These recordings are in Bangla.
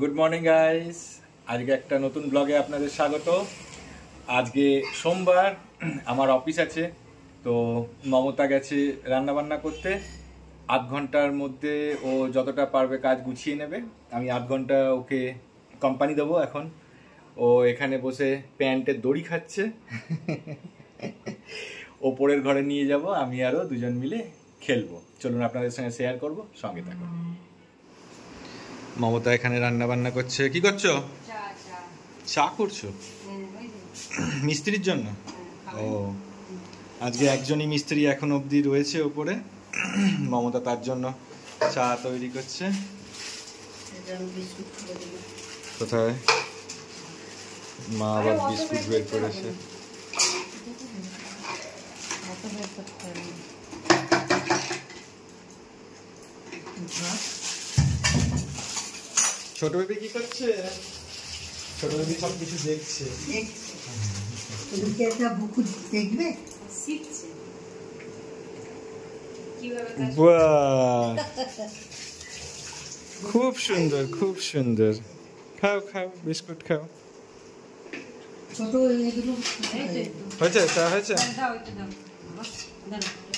Good morning guys. আজকে একটা নতুন ব্লগে আপনাদের স্বাগত। আজকে সোমবার, আমার অফিস আছে, তো মমতা গেছে রান্না বান্না করতে। আধ ঘন্টার মধ্যে ও যতটা পারবে কাজ গুছিয়ে নেবে। আমি আধ ঘন্টা ওকে কোম্পানি দেবো। এখন ও এখানে বসে প্যান্টের দড়ি খাচ্ছে। ওপরের ঘরে নিয়ে যাব, আমি আরও দুজন মিলে খেলবো। চলুন আপনাদের সঙ্গে শেয়ার করবো, সঙ্গে থাকুন। মমতা এখানে রান্না বান্না করছে। কি করছো? চা করছো মিস্ত্রির জন্য? ও, আজকে একজনই মিস্ত্রি এখন অবধি রয়েছে ওপরে। মমতা তার জন্য চা তৈরি করছে। কোথায় মা আবার বিস্কুট বের করেছে। ছোট বেবি কি করছে? ছোট বেবি সব কিছু দেখছে। খুব সুন্দর, খুব সুন্দর। খাও খাও, বিস্কুট খাও। হয়েছে, চা হয়েছে?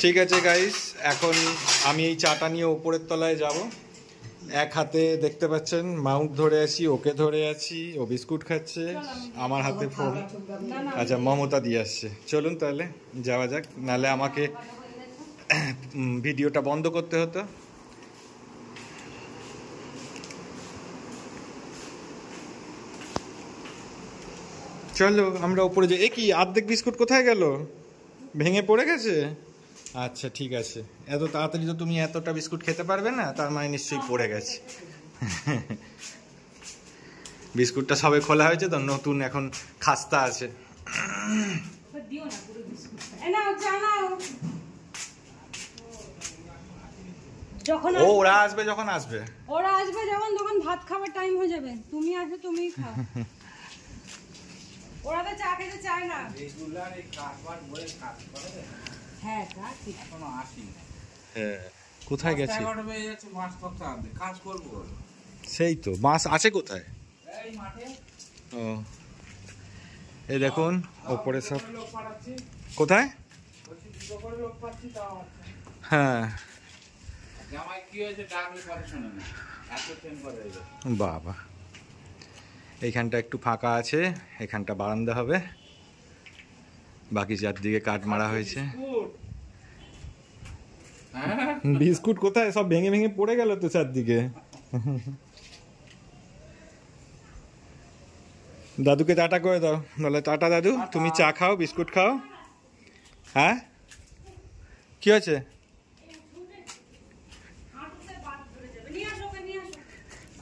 ঠিক আছে গাইস, এখন আমি এই চাটা নিয়ে ওপরের তলায় যাব। এক হাতে দেখতে পাচ্ছেন মাউন্ট ধরে আছি, ওকে ধরে আছি, ও বিস্কুট খাচ্ছে, আমার হাতে ফোন। আচ্ছা, মমতা দিয়ে আসছে। চলুন তাহলে যাওয়া যাক, নাহলে আমাকে ভিডিওটা বন্ধ করতে হতো। চলো আমরা উপরে যাই। এ কি, অর্ধেক বিস্কুট কোথায় গেল? ভেঙে পড়ে গেছে? আচ্ছা ঠিক আছে, এত তাড়াতাড়ি তো তুমি এতটা বিস্কুট খেতে পারবে না, তার মানে নিশ্চয়ই পড়ে গেছে। বিস্কুটটা সবে খোলা হয়েছে তো, নতুন এখন খাস্তা আছে। ওরা আসবে যখন তখন ভাত খাবার টাইম হয়ে যাবে। তুমি আসো, তুমিই খাও। ওরা তো চা খেতে চায় না। হ্যাঁ, কোথায় গেছে? সেই তো, মাছ আছে কোথায়? ও, এই দেখুন ওপরে সব। কোথায়? হ্যাঁ, বাবা, এইখানটা একটু ফাঁকা আছে, এখানটা বারান্দা হবে। বাকি চারদিকে কাঠ মারা হয়েছে। বিস্কুট কোথায়? সব ভেঙে ভেঙে পড়ে গেল তো চারদিকে। দাদুকে টাটা করে দাও, বলে টাটা দাদু, তুমি চা খাও, বিস্কুট খাও। হ্যাঁ, কি হয়েছে?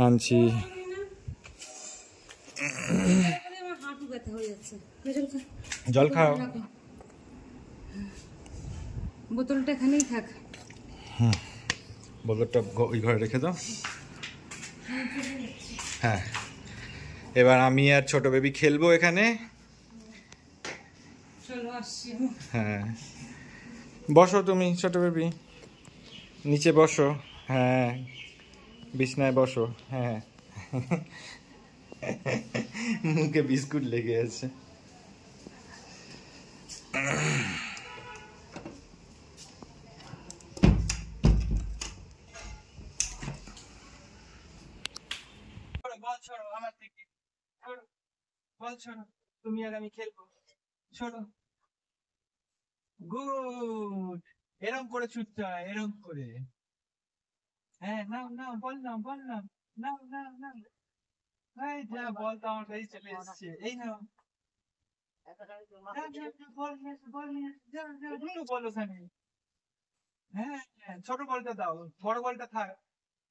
আনছি। জল খাও। বোতলটা এখানেই থাক। বোতলটা ওই ঘরে রেখে দাও। হ্যাঁ, এবার আমি আর ছোট বেবি খেলবো এখানে। হ্যাঁ, বসো তুমি ছোট বেবি, নিচে বসো। হ্যাঁ, বিছনায় বসো। হ্যাঁ, মুখে বিস্কুট লেগে আছে। বল ছোড়ো, তুমি আর আমি খেলবো। ছোড়ো। গুড, এরম করে ছুটতে হয়, এরম করে। হ্যাঁ, নাও নাও, বল নাও, বল নাও, নাও নাও নাও। এই যা, বল তো আমার কাছে চলে এসছে। এই নাও। বল নিয়ে এসো, বল নিয়ে এসো, যাও যাও, দুটো বল ওখানে। হ্যাঁ হ্যাঁ, ছোট বলটা দাও, বড় বলটা থাক,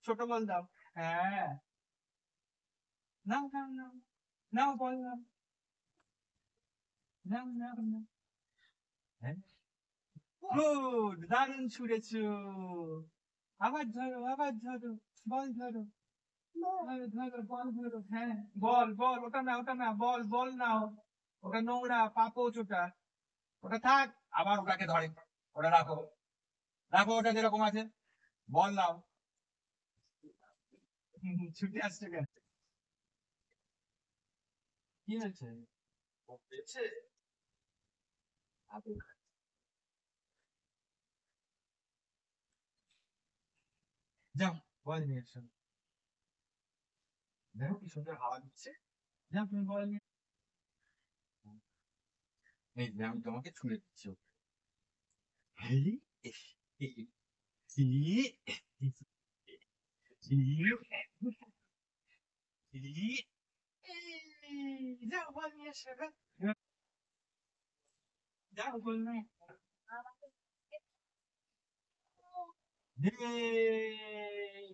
ছোট বল দাও। হ্যাঁ, নাও নাও নাও, নাও বল নাও, নাও নাও নাও। হ্যাঁ, গুড, দারুণ ছুড়েছো। আবার ধরো, আবার ধরো, বল ধরো, ধরো ধরো, বল ধরো। হ্যাঁ, বল বল, ওটা না, ওটা না, বল বল নাও। ওটা নোংরা, পাপোচ ওটা, ওটা থাক। আবার ওটাকে ধরে, ওটা রাখো, রাখো ওটা যেরকম আছে। বল নাও। ছুটে আসছে কেন? কি হয়েছে? ও পেয়েছে? আপেল খাচ্ছে। যাও, বল নিয়ে এসো। দেখো কি সুন্দর হাওয়া দিচ্ছে। যাও তুমি বল নিয়ে এই যে আমি তোমাকে ছুঁড়ে দিচ্ছি ওকে। এই, এই, এই, এই, যাও বল নিয়ে এসো গো। যাও বল নিয়ে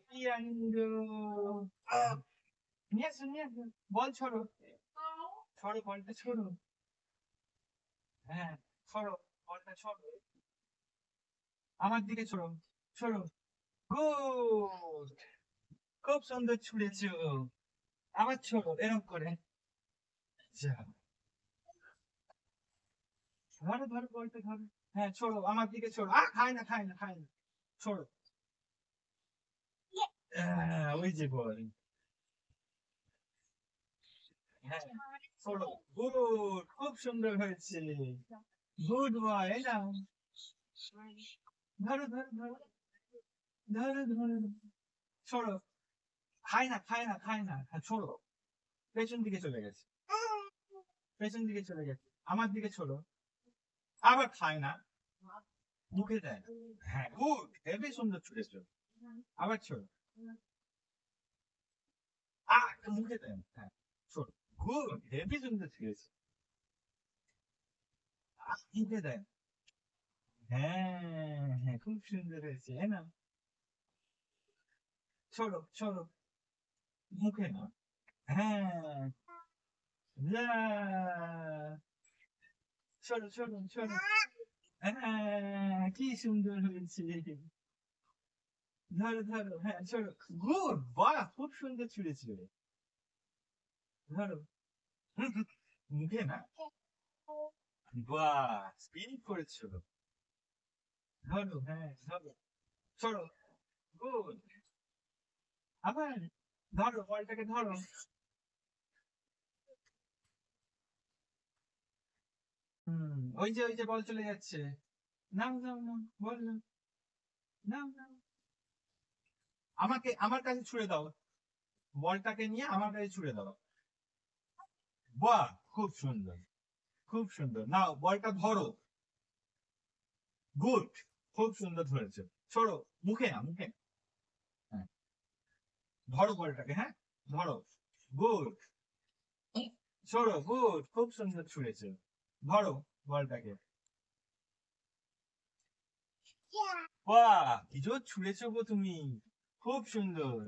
কি আনন্দ। আহ, নিয়ে এসো নিয়ে এসো। বল ছড়ো, ছড়ো বলটা ছড়ো। হ্যাঁ, ছড়ো, বলটা ছড়ো। আমার দিকে ছড়ো, ছড়ো। গুড, খুব সুন্দর ছুঁড়েছো। আবার ছড়ো এরকম করে। যা, ধরো ধরো বলটা ধরো। হ্যাঁ ছড়ো, আমার দিকে ছড়ো। খায় না খায় না খায় না। ছড়ো। ওই যে বল। হ্যাঁ, ছড়ো। গুড, খুব সুন্দর হয়েছে। গুড বয়, এই নাও। ধরো ধরো ধরো, ধরো ধরো। ছড়ো। খায় না খায় না খায় না, হ্যাঁ, ছড়ো। পেছন দিকে চলে গেছে, পেছন দিকে চলে গেছে। আমার দিকে ছড়ো। আবার খায় না, মুখে দেয়। হ্যাঁ গুড, হেবি সুন্দর ছুঁড়েছো। আবার ছড়ো। মুখে দেয়। হ্যাঁ, ছড়ো। গুড, হেবি সুন্দর ছুঁড়েছো। মুখে দেয়। হ্যাঁ হ্যাঁ, খুব সুন্দর হয়েছে, হ্যাঁ না। ছড়ো ছড়ো, মুখে না। হ্যাঁ, যা, ছড়ো ছড়ো ছড়ো। হ্যাঁ, কি সুন্দর হয়েছে। ধরো ধরো, হ্যাঁ ছড়ো। গুড, বাহ, খুব সুন্দর ছুঁড়েছিল। ধরো। মুখে না। বাহ, স্পিন করেছো। ধরো, হ্যাঁ ধরো। ছড়ো। গুড, আবার ধরো, বলটাকে ধরো। ওই যে বল চলে যাচ্ছে। নাও নাও নাও, বল নাও, নাও নাও। আমার কাছে ছুড়ে দাও। বলটাকে নিয়ে আমার কাছে ছুড়ে দাও। বাহ, খুব সুন্দর, খুব সুন্দর। নাও বলটা ধরো। গুড, খুব সুন্দর ধরেছো। ছড়ো। মুখে না, মুখে না। হ্যাঁ, ধরো বলটাকে, হ্যাঁ ধরো। গুড, ছড়ো। গুড, খুব সুন্দর ছুঁড়েছো। ধরো বলটাকে। বাহ, কি জোর ছুঁড়েছো গো তুমি। খুব সুন্দর।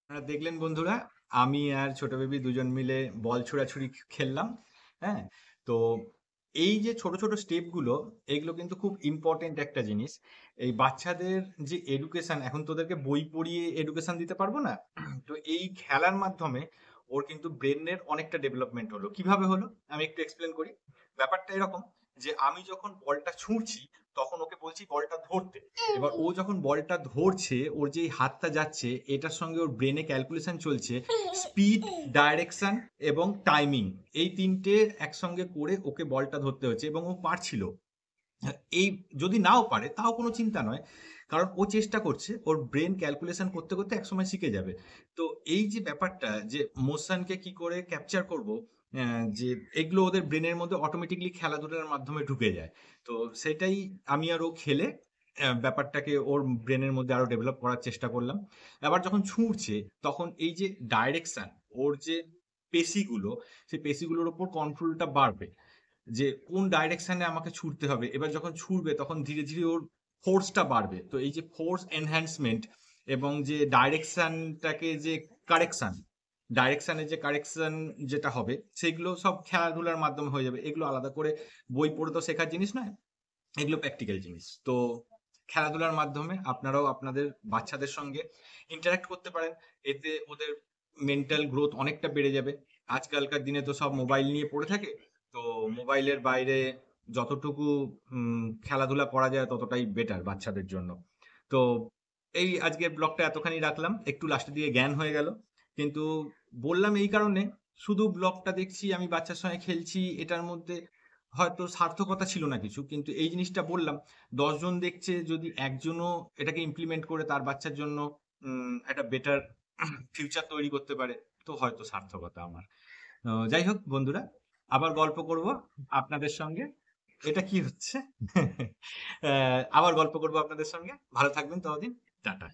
আপনারা দেখলেন বন্ধুরা, আমি আর ছোট বেবি দুজন মিলে বল ছোড়াছুড়ি খেললাম। হ্যাঁ, তো এই যে ছোট ছোট স্টেপ গুলো, এগুলো কিন্তু খুব ইম্পর্টেন্ট একটা জিনিস। এই বাচ্চাদের যে এডুকেশন, এখন তোদেরকে বই পড়িয়ে এডুকেশন দিতে পারবো না। তো এই খেলার মাধ্যমে ওর কিন্তু ব্রেনের অনেকটা ডেভেলপমেন্ট হলো। কিভাবে হলো আমি একটু এক্সপ্লেন করি। ব্যাপারটা এরকম, যে আমি যখন বলটা ছুঁড়ছি তখন ওকে বলছি বলটা ধরতে। এবার ও যখন বলটা ধরছে, ওর যে হাতটা যাচ্ছে এটার সঙ্গে ওর ব্রেনে ক্যালকুলেশন চলছে, স্পিড, ডাইরেকশন এবং টাইমিং। এই তিনটে একসঙ্গে করে ওকে বলটা ধরতে হচ্ছে, এবং ও পারছিল। এই যদি নাও পারে তাও কোনো চিন্তা নয়, কারণ ও চেষ্টা করছে, ওর ব্রেন ক্যালকুলেশন করতে করতে একসময় শিখে যাবে। তো এই যে ব্যাপারটা, যে মোশনকে কি করে ক্যাপচার করব, যে এগুলো ওদের ব্রেনের মধ্যে অটোমেটিকলি খেলাধুলার মাধ্যমে ঢুকে যায়। তো সেটাই আমি আর ও খেলে ব্যাপারটাকে ওর ব্রেনের মধ্যে আরো ডেভেলপ করার চেষ্টা করলাম। আবার যখন ছুঁড়ছে তখন এই যে ডাইরেকশন, ওর যে পেশিগুলো, সেই পেশিগুলোর উপর কন্ট্রোলটা বাড়বে, যে কোন ডাইরেকশনে আমাকে ছুটতে হবে। এবার যখন ছুটবে তখন ধীরে ধীরে ওর ফোর্সটা বাড়বে। তো এই যে ফোর্স এনহ্যান্সমেন্ট এবং যে ডাইরেকশনটাকে যে কারেকশন, ডাইরেকশনের যে কারেকশন যেটা হবে, সেগুলো সব খেলাধুলার মাধ্যমে হয়ে যাবে। এগুলো আলাদা করে বই পড়ে তো শেখার জিনিস নয়, এগুলো প্র্যাকটিক্যাল জিনিস। তো খেলাধুলার মাধ্যমে আপনারাও আপনাদের বাচ্চাদের সঙ্গে ইন্টারাক্ট করতে পারেন। এতে ওদের মেন্টাল গ্রোথ অনেকটা বেড়ে যাবে। আজকালকার দিনে তো সব মোবাইল নিয়ে পড়ে থাকে। তো মোবাইলের বাইরে যতটুকু খেলাধুলা করা যায় ততটাই বেটার বাচ্চাদের জন্য। তো এই আজকের ব্লগটা এতখানি রাখলাম, একটু লাস্টের দিকে জ্ঞান হয়ে গেল, কিন্তু বললাম এই কারণে, শুধু ব্লগটা দেখছি আমি বাচ্চার সঙ্গে খেলছি, এটার মধ্যে হয়তো সার্থকতা ছিল না কিছু, কিন্তু এই জিনিসটা বললাম 10 জন দেখছে, যদি একজনও এটাকে ইমপ্লিমেন্ট করে তার বাচ্চার জন্য একটা বেটার ফিউচার তৈরি করতে পারে, তো হয়তো সার্থকতা আমার। যাই হোক বন্ধুরা, আবার গল্প করব আপনাদের সঙ্গে। এটা কি হচ্ছে? আবার গল্প করব আপনাদের সঙ্গে। ভালো থাকবেন ততদিন। টাটা।